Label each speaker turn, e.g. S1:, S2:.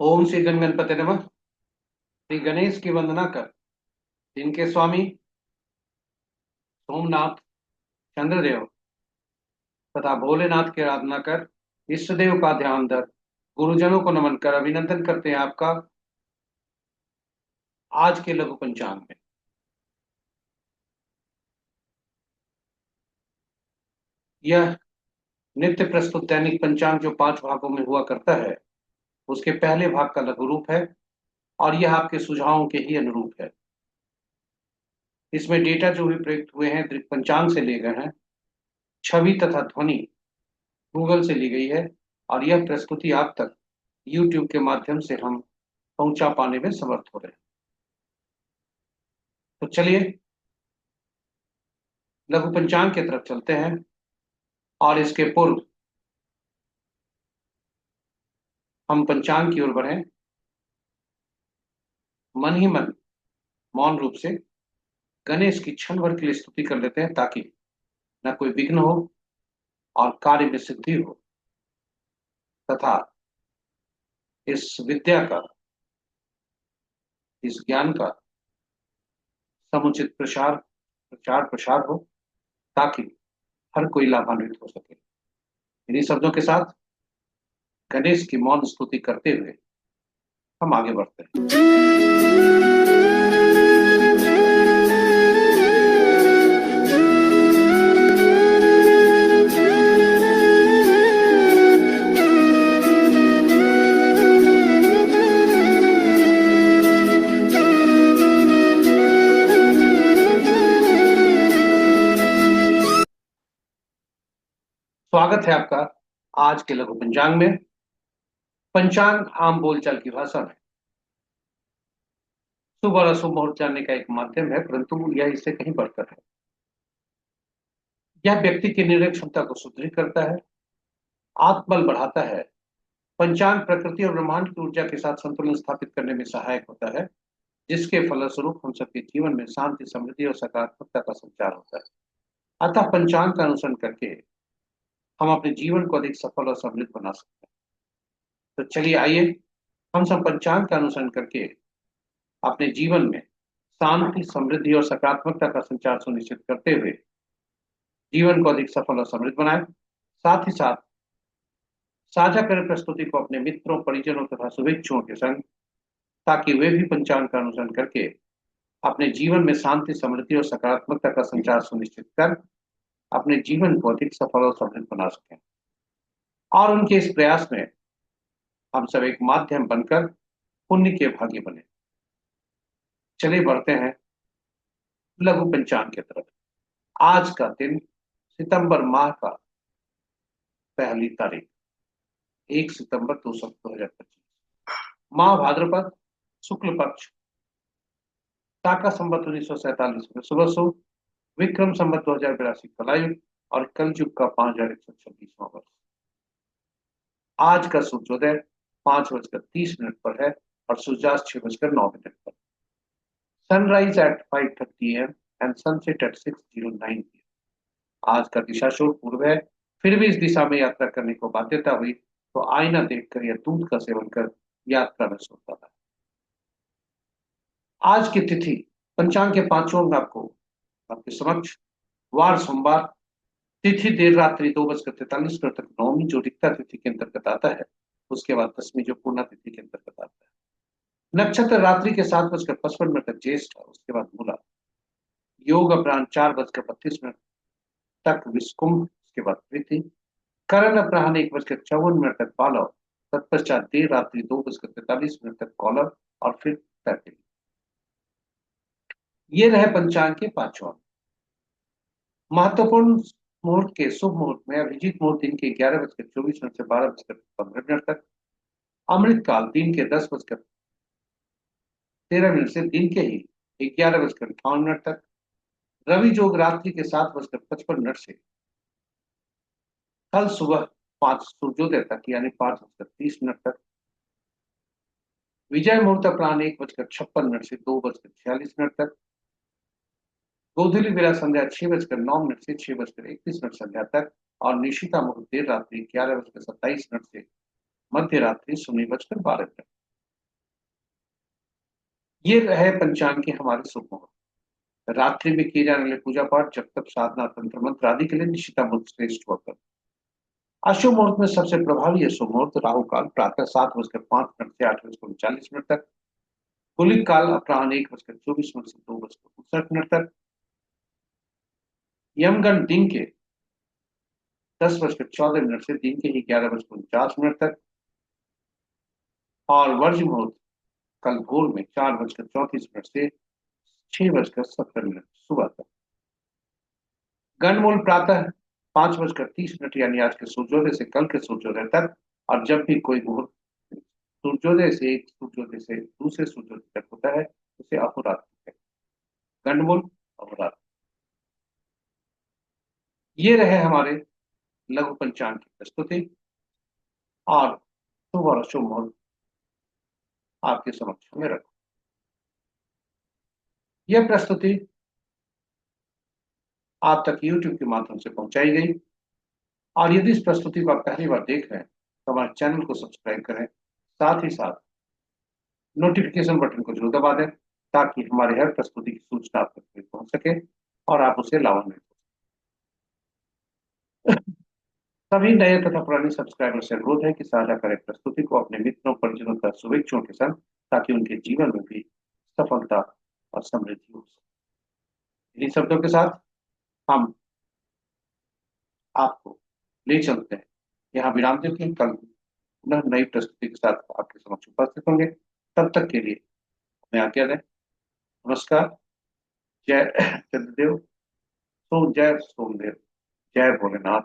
S1: ओम श्री गण गणपति नमः। श्री गणेश की वंदना कर, जिनके स्वामी सोमनाथ, चंद्रदेव तथा भोलेनाथ की आराधना कर, इष्ट देव का ध्यान धर, गुरुजनों को नमन कर अभिनंदन करते हैं आपका आज के लघु पंचांग में। यह नित्य प्रस्तुत दैनिक पंचांग जो 5 भागों में हुआ करता है, उसके पहले भाग का लघु रूप है और यह आपके सुझावों के ही अनुरूप है। इसमें डेटा जो भी प्रयुक्त हुए हैं दृक पंचांग से लिए गए हैं, छवि तथा ध्वनि गूगल से ली गई है और यह प्रस्तुति आप तक यूट्यूब के माध्यम से हम पहुंचा पाने में समर्थ हो रहे हैं। तो चलिए लघु पंचांग की तरफ चलते हैं और इसके पूर्व हम पंचांग की ओर बढ़े, मन ही मन मौन रूप से गणेश की क्षण भर के लिए स्तुति कर लेते हैं, ताकि न कोई विघ्न हो और कार्य में सिद्धि हो तथा इस विद्या का, इस ज्ञान का समुचित प्रसार प्रचार प्रसार हो, ताकि हर कोई लाभान्वित हो सके। इन्हीं शब्दों के साथ गणेश की मौन स्तुति करते हुए हम आगे बढ़ते हैं। स्वागत है आपका आज के लघु पंचांग में। पंचांग आम बोलचाल की भाषा में शुभ और अशुभ मुहूर्त जानने का एक माध्यम है, परंतु यह इससे कहीं बढ़कर है। यह व्यक्ति की निर्णय क्षमता को सुदृढ़ करता है, आत्मबल बढ़ाता है। पंचांग प्रकृति और ब्रह्मांड की ऊर्जा के साथ संतुलन स्थापित करने में सहायक होता है, जिसके फलस्वरूप हम सबके जीवन में शांति, समृद्धि और सकारात्मकता का संचार होता है। अतः पंचांग का अनुसरण करके हम अपने जीवन को अधिक सफल और समृद्ध बना सकते हैं। तो चलिए आइए हम सब पंचांग का अनुसरण करके अपने जीवन में शांति, समृद्धि और सकारात्मकता का संचार सुनिश्चित करते हुए जीवन को अधिक सफल और समृद्ध बनाए। साथ ही साथ साझा करें प्रस्तुति को अपने मित्रों, परिजनों तथा शुभेच्छुओं के संग, ताकि वे भी पंचांग का अनुसरण करके अपने जीवन में शांति, समृद्धि और सकारात्मकता का संचार सुनिश्चित कर अपने जीवन को अधिक सफल और समृद्ध बना सकें। और उनके इस प्रयास में हम सब एक माध्यम बनकर पुण्य के भागी बने। चलिए बढ़ते हैं लघु पंचांग की तरफ। आज का दिन सितंबर माह का पहली तारीख, 1 सितंबर 2025, माह भाद्रपद, शुक्ल पक्ष, टाका संवत 1947 में सुबह सो, विक्रम संवत 2082 कलायुग और कलयुग का 5126वां वर्ष। आज का सूर्योदय 5:30 पर है और सूर्यास्त 6:09 पर। Sunrise at 5:30 AM and sunset at 6:09 PM। आज का दिशा शोर पूर्व है, फिर भी इस दिशा में यात्रा करने को बाध्यता हुई तो आईना देखकर या दूध का सेवन कर यात्रा में सोता था। आज की तिथि पंचांग के पांचों अंग आपको आपके समक्ष। वार सोमवार, तिथि देर रात्रि 2:43 तक नवमी जो रिक्ता तिथि के अंतर्गत आता है, उसके बाद दसवीं जो पूर्णा तिथि के अंतर्गत आता है। नक्षत्र रात्रि के 7:55 तक ज्येष्ठ, उसके बाद मूला। योग अपराह्न 4:32 तक विस्कुंभ, उसके बाद प्रीति। करण अपराह्न 1:54 तक पालव, तत्पश्चात देर रात्रि 2:43 तक कौलव और फिर तैतिल। ये रहे पंचांग के पांचों अंग। महत्वपूर्ण मुहूर्त के शुभ मुहूर्त में अभिजीत मुहूर्त दिन के 11:24 से 12:15 तक, अमृत काल दिन के 10:13 से दिन के ही 11:58 तक, रवि जोग रात्रि के 7:55 से कल सुबह 5 सूर्योदय तक यानी 5:30 तक, विजय मुहूर्त अपराह्न 1:56 से 2:46 तक, गोधूली बेला संध्या 6:09 से 6:31 संध्या तक और निशिता मुहूर्त देर रात्रि 11:27 से मध्य रात्रि 0:12 तक। ये रहे पंचांग के हमारे शुभ मुहूर्त। रात्रि में किए जाने वाले पूजा पाठ, जब तक, साधना, तंत्र मंत्र आदि के लिए निशिता श्रेष्ठ होकर। अशुभ मुहूर्त में सबसे प्रभावी अशुभ मुहूर्त राहु काल प्रातः 7:05 से 8:39 तक। गुलिक काल अपराह्न 1:24 से 2:59 तक। यमगंड दिन के 10:14 से दिन के ही 11:49 तक। और वर्ज मुहूर्त कल भोर में 4:34 से 6:70 सुबह तक। गंडमूल प्रातः 5:30 यानी आज के सूर्योदय से कल के सूर्योदय तक। और जब भी कोई मुहूर्त सूर्योदय से एक सूर्योदय से दूसरे सूर्योदय तक होता है, उसे अहोरात्र है। गंडमूल अहोरात्र। ये रहे हमारे लघु पंचांग की प्रस्तुति और शुभ और अशुभ मुहूर्त आपके समक्ष में रखो। यह प्रस्तुति आप तक YouTube के माध्यम से पहुंचाई गई। और यदि इस प्रस्तुति को आप पहली बार देख रहे हैं तो हमारे चैनल को सब्सक्राइब करें, साथ ही साथ नोटिफिकेशन बटन को जरूर दबा दें, ताकि हमारे हर प्रस्तुति की सूचना आप तक पहुंच सके और आप उसे लाभान्वित हो। सभी नए तथा पुराने सब्सक्राइबर से अनुरोध है कि साझा करें प्रस्तुति को अपने मित्रों, परिजनों तथा शुभेच्छुओं के संग, ताकि उनके जीवन में भी सफलता और समृद्धि हो सके। इन्हीं शब्दों के साथ हम आपको ले चलते हैं, यहाँ विराम देते हैं। कल पुनः नई प्रस्तुति के साथ आपके समक्ष उपस्थित होंगे। तब तक के लिए हमें आज्ञा दें। नमस्कार। जय चंद्रदेव। जय सोमदेव। जय भोलेनाथ।